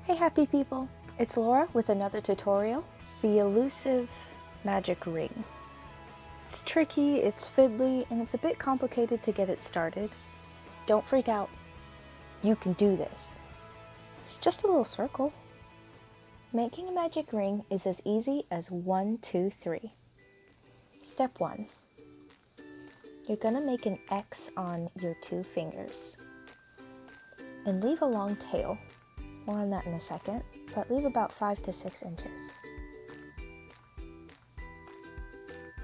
Hey happy people, it's Laura with another tutorial, the elusive magic ring. It's tricky, it's fiddly, and it's a bit complicated to get it started. Don't freak out, you can do this. It's just a little circle. Making a magic ring is as easy as 1, 2, 3. Step 1. You're gonna make an X on your 2 fingers and leave a long tail. More on that in a second, but leave about 5 to 6 inches.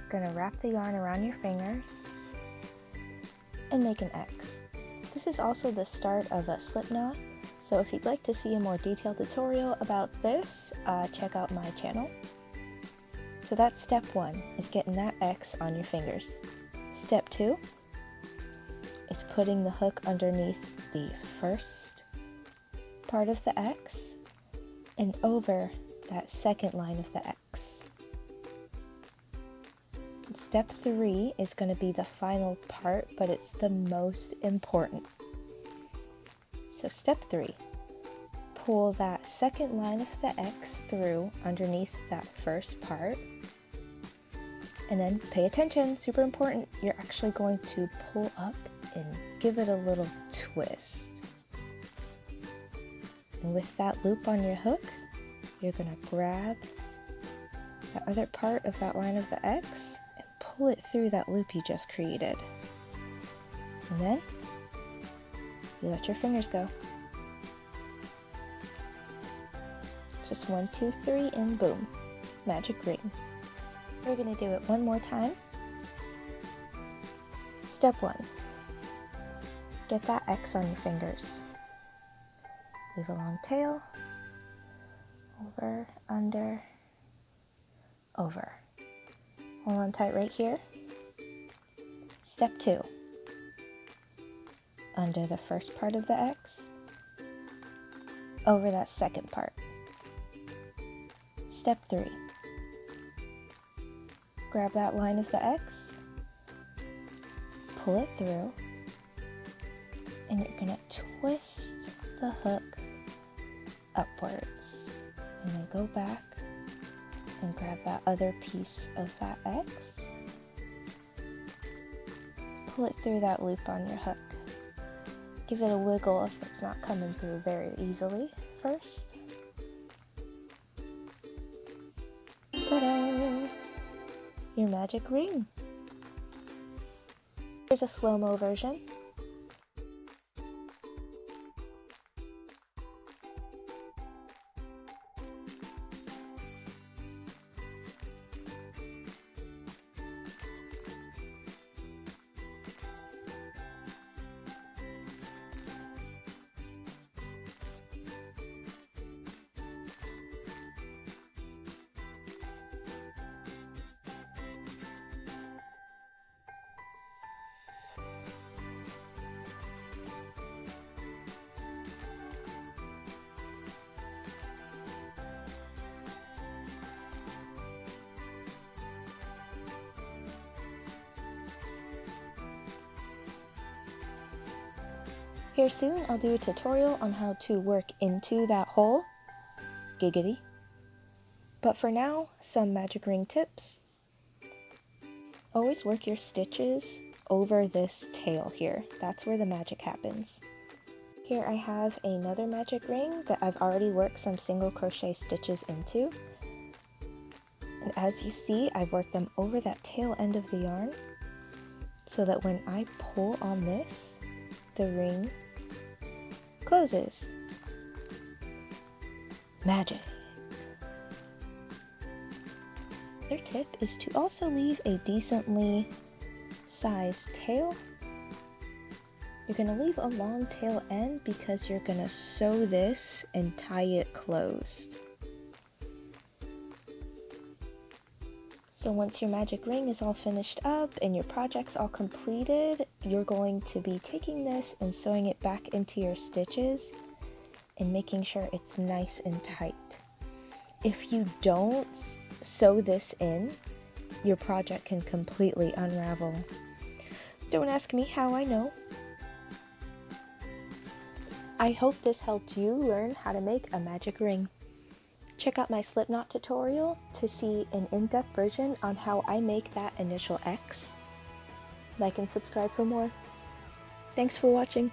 Gonna wrap the yarn around your fingers and make an X. This is also the start of a slip knot, so if you'd like to see a more detailed tutorial about this, check out my channel. So that's step 1, is getting that X on your fingers. Step 2 is putting the hook underneath the first part of the X and over that second line of the X. Step 3 is going to be the final part, but it's the most important. So step 3, pull that second line of the X through underneath that first part, and then pay attention, super important, you're actually going to pull up and give it a little twist. And with that loop on your hook, you're going to grab the other part of that line of the X and pull it through that loop you just created. And then you let your fingers go. Just 1, 2, 3, and boom, magic ring. We're going to do it one more time. Step 1, get that X on your fingers. Leave a long tail, over, under, over. Hold on tight right here. Step 2, under the first part of the X, over that second part. Step 3, grab that line of the X, pull it through, and you're going to twist the hook upwards, and then go back and grab that other piece of that X, pull it through that loop on your hook. Give it a wiggle if it's not coming through very easily first. Ta-da! Your magic ring. Here's a slow-mo version. Here soon I'll do a tutorial on how to work into that hole. Giggity. But for now, some magic ring tips. Always work your stitches over this tail here. That's where the magic happens. Here I have another magic ring that I've already worked some single crochet stitches into. And as you see, I've worked them over that tail end of the yarn so that when I pull on this, the ring closes. Magic. Another tip is to also leave a decently sized tail. You're going to leave a long tail end because you're going to sew this and tie it closed. So once your magic ring is all finished up and your project's all completed, you're going to be taking this and sewing it back into your stitches and making sure it's nice and tight. If you don't sew this in, your project can completely unravel. Don't ask me how I know. I hope this helped you learn how to make a magic ring. Check out my slipknot tutorial to see an in-depth version on how I make that initial X. Like and subscribe for more. Thanks for watching.